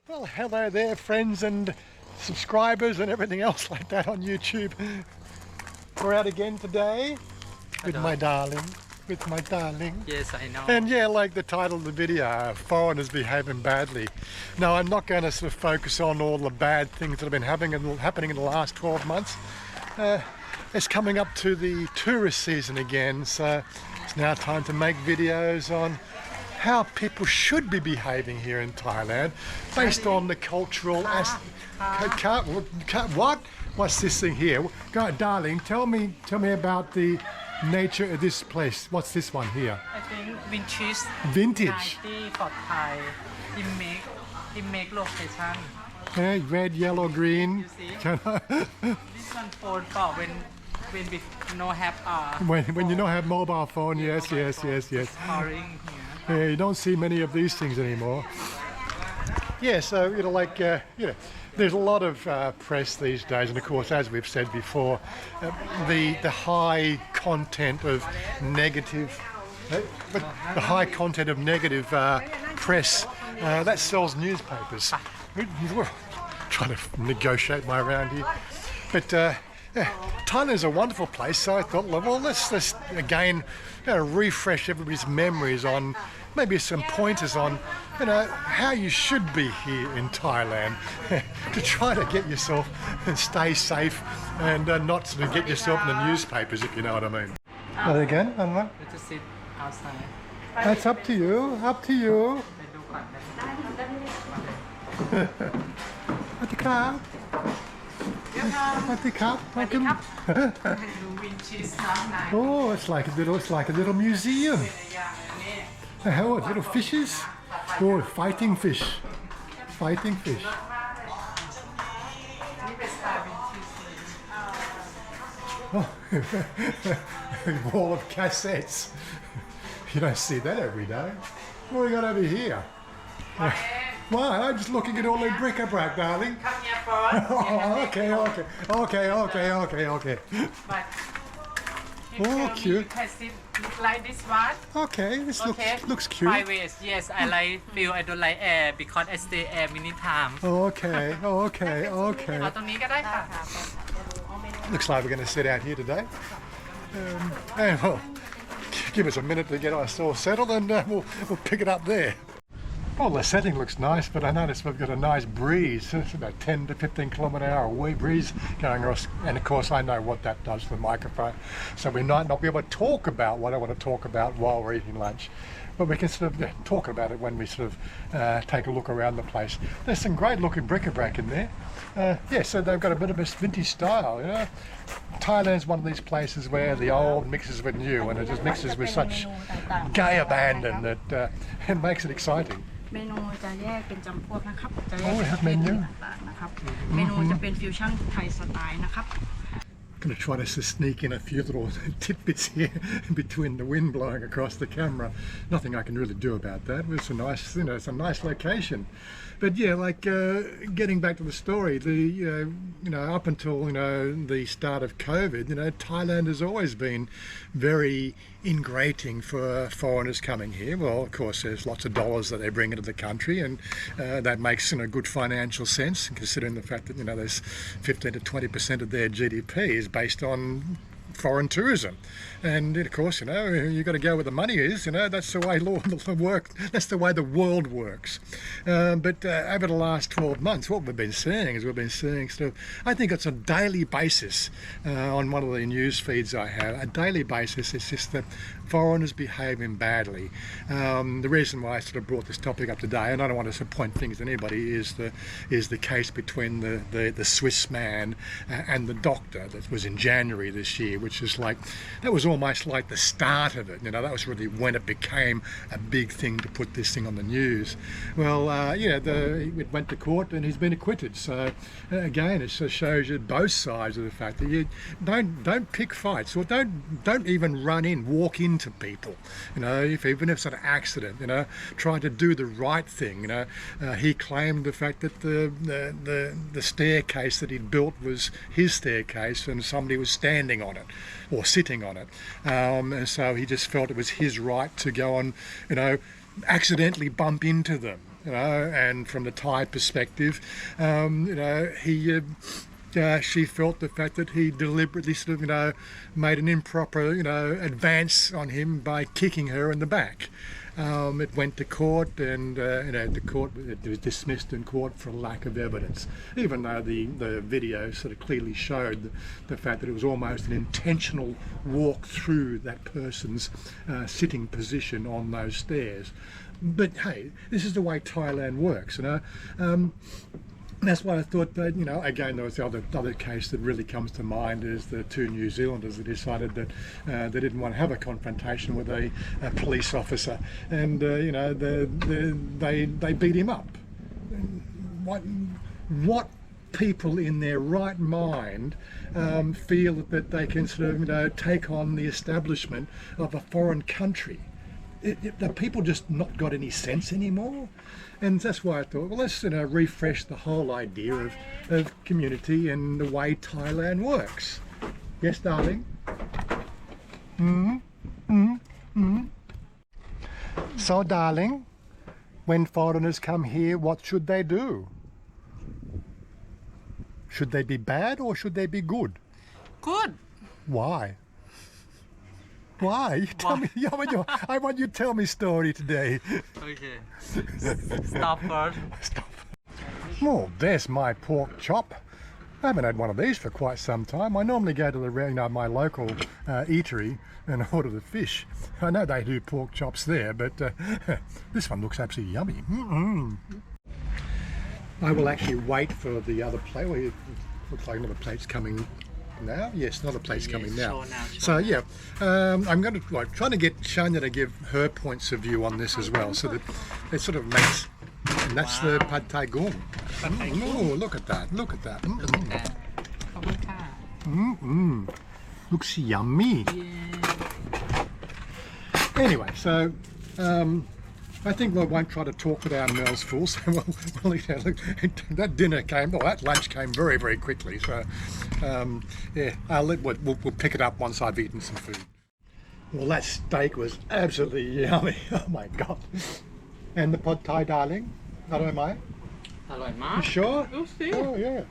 Well, hello there friends and subscribers and everything else like that on YouTube. We're out again today with my darling. Yes, I know. And yeah, like the title of the video, foreigners behaving badly. Now, I'm not going to sort of focus on all the bad things that have been happening in the last 12 months. It's coming up to the tourist season again, so it's now time to make videos on how people should be behaving here in Thailand based on the cultural what? What's this thing here? Go, darling, tell me about the nature of this place. What's this one here? I think vintage. Vintage. 90 for Thai. Image location. Okay, red, yellow, green. You see? This one phone for when we no have when you don't have mobile phone, yes. Scoring here. Yeah, you don't see many of these things anymore. Yeah, so there's a lot of press these days, and of course, as we've said before, the high content of negative, press that sells newspapers. We're trying to negotiate my way around here, but Thailand is a wonderful place. So I thought, well, let's again refresh everybody's memories on maybe some pointers on how you should be here in Thailand to try to get yourself and stay safe and not sort of get yourself in the newspapers, if you know what I mean. Again, I don't know. Let's just sit outside. That's up to you. Up to you. สวัสดีครับสวัสดีครับ Welcome. Oh, it's like a little museum. How what? Little fishes? Oh, fighting fish. Oh, wall of cassettes. You don't see that every day. What have we got over here? Well, I'm just looking at all the bric-a-brac, darling. Come here first. Oh, okay. Oh, cute. Like this one. Okay, this looks cute. Private. Yes, I like feel. I don't like air because I stay air many times. Okay. เอาตรงนี้ก็ได้ค่ะ Looks like we're going to sit out here today. And well, give us a minute to get ourselves settled, and we'll pick it up there. Well, the setting looks nice, but I notice we've got a nice breeze. It's about 10 to 15 km/h breeze going across, and of course I know what that does to the microphone. So we might not be able to talk about what I want to talk about while we're eating lunch, but we can sort of talk about it when we sort of take a look around the place. There's some great looking bric-a-brac in there. So they've got a bit of a vintage style, Thailand's one of these places where the old mixes with new, and it just mixes with such gay abandon that it makes it exciting. เมนูจะแยกเป็นจำพวกนะครับจะแย Oh, ก we เป็น have ประเภท menu. ต่างๆนะครับเมนูจะเป็นฟิวชั่นไทยสไตล์นะครับ Going to try to sneak in a few little tidbits here between the wind blowing across the camera. Nothing I can really do about that. It's a nice, it's a nice location. But yeah, like getting back to the story, up until the start of COVID, Thailand has always been very ingratiating for foreigners coming here. Well, of course, there's lots of dollars that they bring into the country, and that makes good financial sense, considering the fact that there's 15 to 20% of their GDP is based on foreign tourism, and of course you've got to go where the money is. That's the way that's the way the world works. But over the last 12 months, what we've been seeing sort of, I think it's a daily basis on one of the news feeds I have. A daily basis, it's just that foreigners behaving badly. The reason why I sort of brought this topic up today, and I don't want to point fingers at anybody, is the case between the Swiss man and the doctor that was in January this year, which is that was almost like the start of it. That was really when it became a big thing to put this thing on the news. Well, it went to court and he's been acquitted. So again, it just shows you both sides of the fact that you don't pick fights, or don't even walk into people. Even if it's an accident, try to do the right thing. He claimed the fact that the staircase that he'd built was his staircase and somebody was standing on it or sitting on it, and so he just felt it was his right to go on, accidentally bump into them. you know, and from the Thai perspective, you know, she felt the fact that he deliberately sort of, you know, made an improper, you know, advance on him by kicking her in the back. It went to court, and you know, it was dismissed in court for lack of evidence, even though the video sort of clearly showed the fact that it was almost an intentional walk through that person's sitting position on those stairs. But hey, this is the way Thailand works, you know. That's why I thought that, you know, again, there was the other case that really comes to mind is the two New Zealanders that decided that they didn't want to have a confrontation with a police officer, and you know, they beat him up. What people in their right mind feel that they can sort of, you know, take on the establishment of a foreign country? The people just not got any sense anymore? And that's why I thought, well, let's, you know, refresh the whole idea of community and the way Thailand works. Yes, darling? So, darling, when foreigners come here, what should they do? Should they be bad or should they be good? Good. Why? Why? You tell me. I want you to tell me story today. Okay. Stop first. Stop. Oh, there's my pork chop. I haven't had one of these for quite some time. I normally go to the, you know, my local eatery and order the fish. I know they do pork chops there, but this one looks absolutely yummy. I will actually wait for the other plate. Well, it looks like another plate's coming now. Yes, another plate's coming now. So yeah, I'm going to trying to get Shania to give her points of view on this as well, so that it sort of makes. And that's the pad thai gung. Oh, look at that! Look at that! Looks yummy. Anyway, so I think we won't try to talk with our mouths full. So we'll eat that dinner came, well, that lunch came very, very quickly. So yeah, we'll pick it up once I've eaten some food. Well, that steak was absolutely yummy. Oh my God! And the pad thai, darling. Hello, mate. Hello, Ma. You sure? Oh, oh yeah.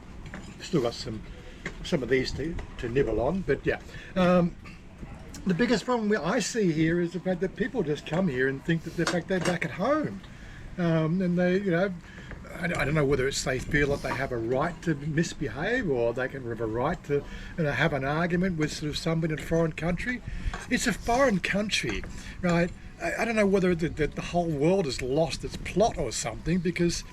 Still got some of these to nibble on, but yeah. The biggest problem I see here is the fact that people just come here and think that the fact they're back at home, and they, you know, I don't know whether it's they feel that they have a right to misbehave, or they can have a right to, you know, have an argument with sort of somebody in a foreign country. It's a foreign country, right? I don't know whether the whole world has lost its plot or something, because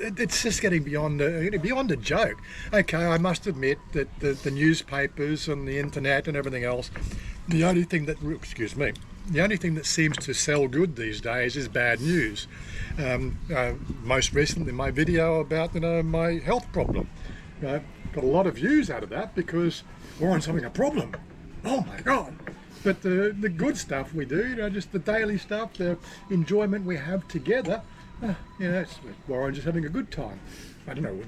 it's just getting beyond a joke. Okay, I must admit that the newspapers and the internet and everything else, the only thing that seems to sell good these days is bad news. Most recently, my video about, you know, my health problem, got a lot of views out of that because Warren's having a problem. Oh my God! But the good stuff we do, you know, just the daily stuff, the enjoyment we have together, you know, it's Warren just having a good time. I don't know,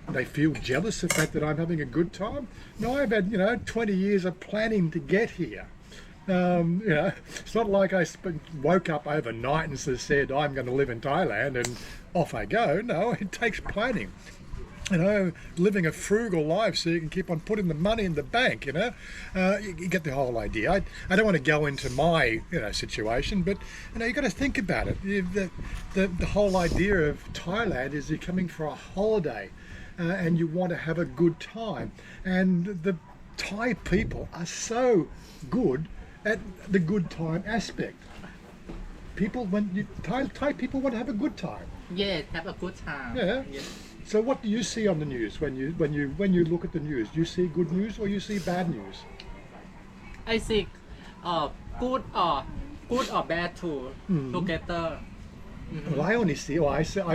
they feel jealous of the fact that I'm having a good time. No, I've had, you know, 20 years of planning to get here. You know, it's not like I woke up overnight and said I'm going to live in Thailand and off I go. No, it takes planning. You know, living a frugal life so you can keep on putting the money in the bank, you know. You get the whole idea. I don't want to go into my, you know, situation, but, you know, you've got to think about it. The whole idea of Thailand is you're coming for a holiday and you want to have a good time. And the Thai people are so good at the good time aspect. Thai people want to have a good time. Yeah, have a good time. Yeah. So what do you see on the news when you look at the news? Do you see good news or you see bad news? I see good or bad too together. Well, I only see. Well, I skip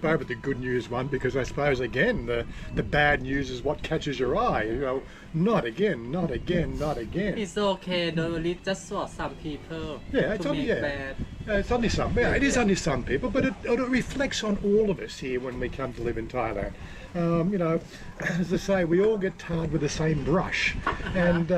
over the good news one because I suppose again the bad news is what catches your eye. You know, not again, not again, not again. It's okay, though. It's just for some people. Yeah, to make bad. It's only some. Yeah, it is only some people, but it reflects on all of us here when we come to live in Thailand. You know, as I say, we all get tarred with the same brush, and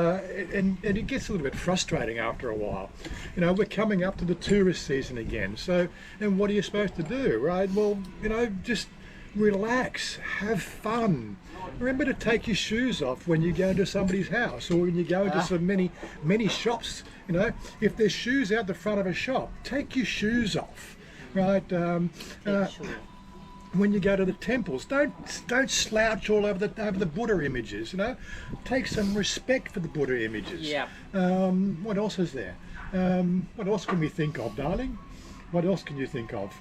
it gets a little bit frustrating after a while. You know, we're coming up to the tourist season again, so and what are you supposed to do, right? Well, you know, just relax, have fun. Remember to take your shoes off when you go into somebody's house or when you go into so many shops. You know, if there's shoes out the front of a shop, take your shoes off, right? When you go to the temples, don't slouch all over the Buddha images. You know, take some respect for the Buddha images. Yeah. What else is there? What else can we think of, darling? What else can you think of?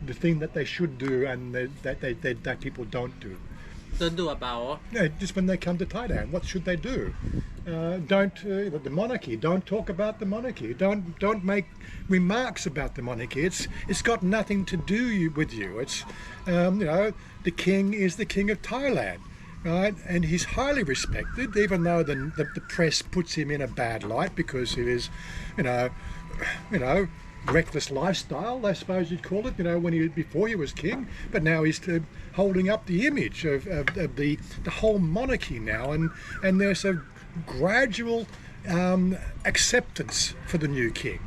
The thing that they should do and that people don't do. Don't do about. Yeah, just when they come to Thailand, what should they do? The monarchy. Don't talk about the monarchy. Don't make remarks about the monarchy. It's got nothing to do with you. It's you know, the king is the king of Thailand, right? And he's highly respected, even though the press puts him in a bad light because of his, you know, reckless lifestyle, I suppose you'd call it. You know, before he was king, but now he's holding up the image of the whole monarchy now, and there's a gradual acceptance for the new king.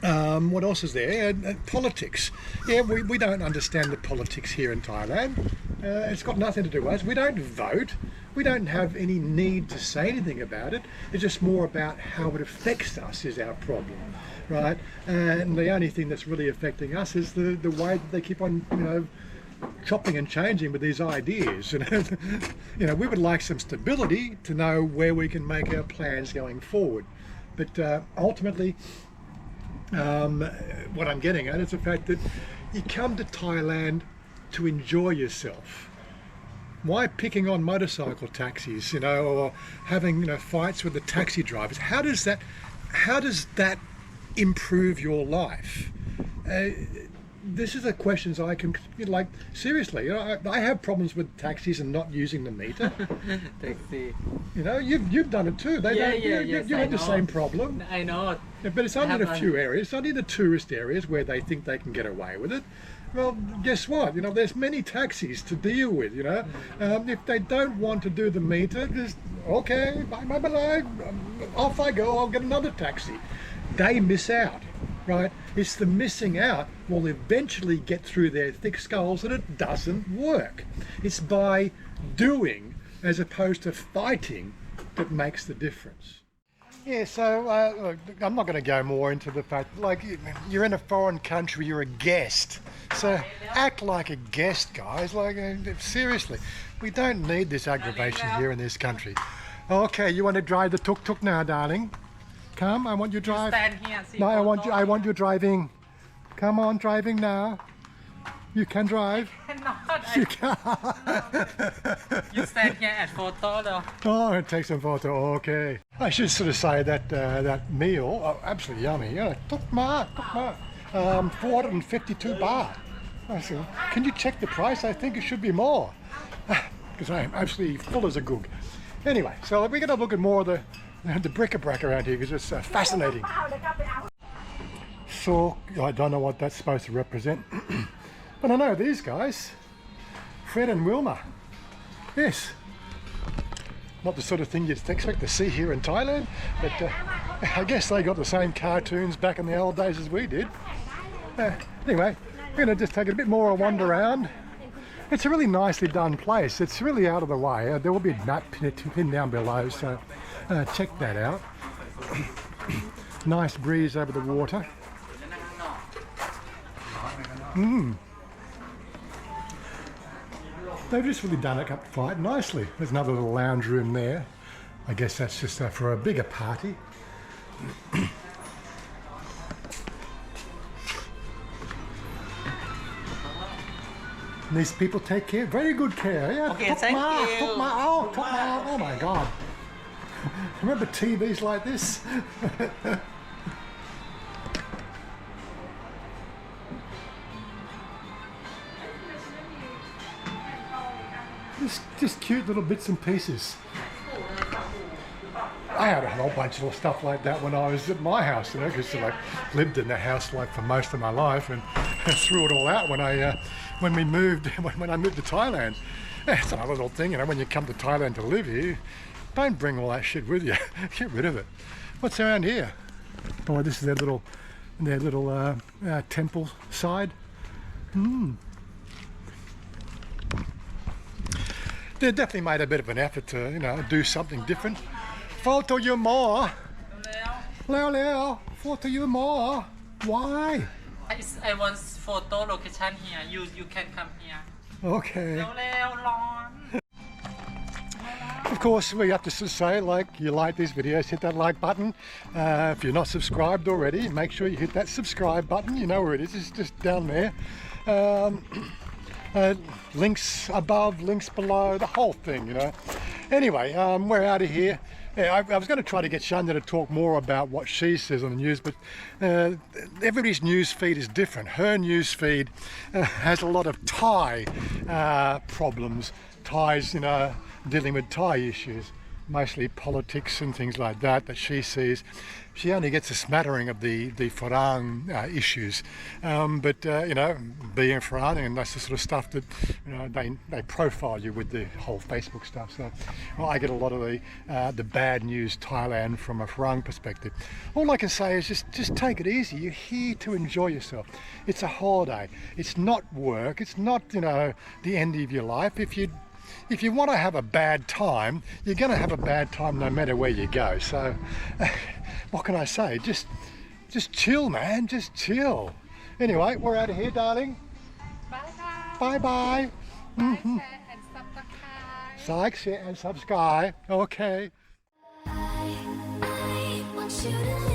What else is there? Politics. Yeah, we don't understand the politics here in Thailand. It's got nothing to do with us. We don't vote. We don't have any need to say anything about it. It's just more about how it affects us is our problem, right? And the only thing that's really affecting us is the way that they keep on, you know, chopping and changing with these ideas. You know, we would like some stability to know where we can make our plans going forward. But ultimately, what I'm getting at is the fact that you come to Thailand to enjoy yourself. Why picking on motorcycle taxis, you know, or having, you know, fights with the taxi drivers? How does that improve your life? This is the questions I can, like, seriously, you know, I have problems with taxis and not using the meter. Taxi. You know, you've done it too. You had the same problem. I know. Yeah, but it's only in a few areas, it's only the tourist areas where they think they can get away with it. Well, guess what? You know, there's many taxis to deal with, you know. If they don't want to do the meter, just, okay, bye, off I go, I'll get another taxi. They miss out, right? It's the missing out will eventually get through their thick skulls that it doesn't work. It's by doing as opposed to fighting that makes the difference. Yeah, so look, I'm not going to go more into the fact, like, you're in a foreign country, you're a guest. So act like a guest, guys. Like, seriously, we don't need this aggravation here in this country. Okay, you want to drive the tuk-tuk now, darling? Come, I want you to drive. Stand here. See No, I want you driving. Come on, driving now. You can drive. Not. You can. You stand here at photo though. Oh, take some photo. Okay. I should sort of say that that meal, absolutely yummy. Yeah, tuk ma. 452 baht. I said, can you check the price? I think it should be more, because I am absolutely full as a goog. Anyway, so we're going to look at more of the bric-a-brac around here because it's fascinating. So I don't know what that's supposed to represent. But I know these guys, Fred and Wilma. Yes. Not the sort of thing you'd expect to see here in Thailand, but I guess they got the same cartoons back in the old days as we did. Anyway, we're going to just take a bit more of a wander around. It's a really nicely done place. It's really out of the way. There will be a map pinned down below, so check that out. Nice breeze over the water. They've just really done it up quite nicely. There's another little lounge room there. I guess that's just for a bigger party. These people take care, very good care. Yeah, Okay, thank you. Oh my God. Remember TVs like this? Just cute little bits and pieces. I had a whole bunch of little stuff like that when I was at my house, you know, because I lived in the house like for most of my life, and threw it all out when we moved when I moved to Thailand. It's another little thing, you know, when you come to Thailand to live here, don't bring all that shit with you. Get rid of it. What's around here? Oh, this is their little temple side. They definitely made a bit of an effort to, you know, do something different. Photo you more. Leo, Leo, photo you more. Why? I want photo location here. You can come here. Okay. เร็วๆร้อน Of course, we have to say, like, you like these videos, hit that like button. If you're not subscribed already, make sure you hit that subscribe button. You know where it is. It's just down there. Links above, links below, the whole thing, you know. Anyway, we're out of here. Yeah, I was going to try to get Shanda to talk more about what she says on the news, but everybody's news feed is different. Her news feed has a lot of Thai problems. Thais, you know, dealing with Thai issues, mostly politics and things like that she sees. She only gets a smattering of the Farang issues, but you know, being Farang, and that's the sort of stuff that, you know, they profile you with the whole Facebook stuff. So, well, I get a lot of the bad news Thailand from a Farang perspective. All I can say is just take it easy. You're here to enjoy yourself. It's a holiday. It's not work. It's not, you know, the end of your life. If you want to have a bad time, you're going to have a bad time no matter where you go. So, what can I say? Just chill, man. Just chill. Anyway, we're out of here, darling. Bye bye. Bye bye. Like, share and subscribe. Like, share and subscribe. Okay. I want you to